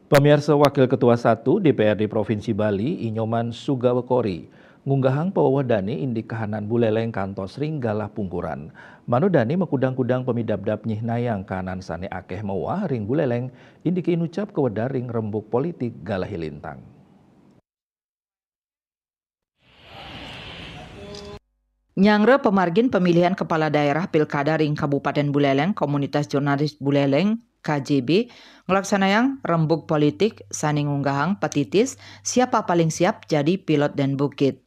Pemirsa Wakil Ketua 1 DPRD Provinsi Bali, Inyoman Sugawekori, ngunggahang pawawadani indi kahanan buleleng kantos ringgalah pungkuran. Manudani mekudang-kudang pemidabdap nyihnayang kanan sane akeh mewah ring buleleng indi kinucap kewedar ring rembuk politik galah hilintang. Nyangre pemargin pemilihan kepala daerah Pilkada ring Kabupaten Buleleng, Komunitas Jurnalis Buleleng, KJB, ngelaksanayang rembuk politik saning unggahang petitis siapa paling siap jadi pilot dan bukit.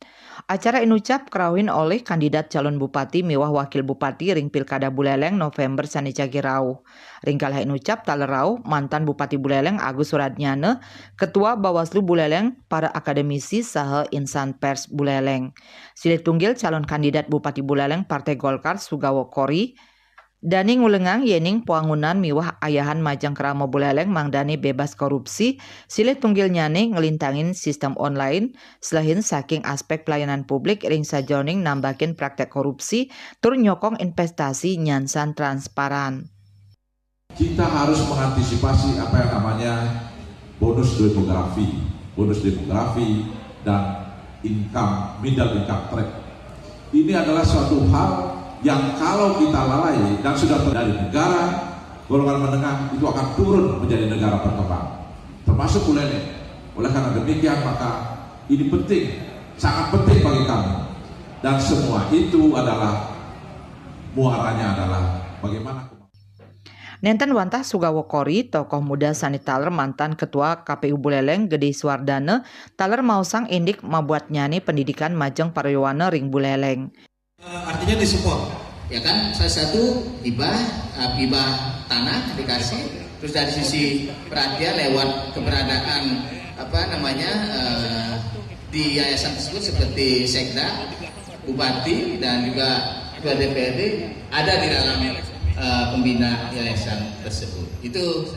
Acara inucap kerawin oleh kandidat calon bupati mewah wakil bupati ring Pilkada Buleleng November sanicagi rauh. Ring kalah inucap talerau mantan Bupati Buleleng Agus Suradnyana, Ketua Bawaslu Buleleng, para akademisi saha insan pers Buleleng. Silih tunggil calon kandidat Bupati Buleleng Partai Golkar Sugawekori, Dani ngulengang yening puangunan miwah ayahan Majang Keramo Buleleng mangdani bebas korupsi, silih tunggil nyane ngelintangin sistem online, selain saking aspek pelayanan publik ring sajoning nambakin praktek korupsi, tur nyokong investasi nyansan transparan. Kita harus mengantisipasi apa yang namanya bonus demografi dan middle income trap. Ini adalah suatu hal yang kalau kita lalai dan sudah dari negara golongan menengah itu akan turun menjadi negara berkembang, termasuk Buleleng. Oleh karena demikian maka ini penting, sangat penting bagi kami, dan semua itu adalah muaranya adalah bagaimana. Nenten wantah Sugawekori, tokoh muda sanitaler mantan Ketua KPU Buleleng Gede Suwardana, taler mausang indik mabuat nyani pendidikan Majeng Pariwana ring Buleleng. Artinya disupport, ya kan? Salah satu hibah tanah dikasih, terus dari sisi perhatian lewat keberadaan di yayasan tersebut seperti Sekda, Bupati dan juga Ketua DPRD ada di dalam pembina yayasan tersebut. Itu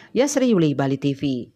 Yasri Yuli, Bali TV.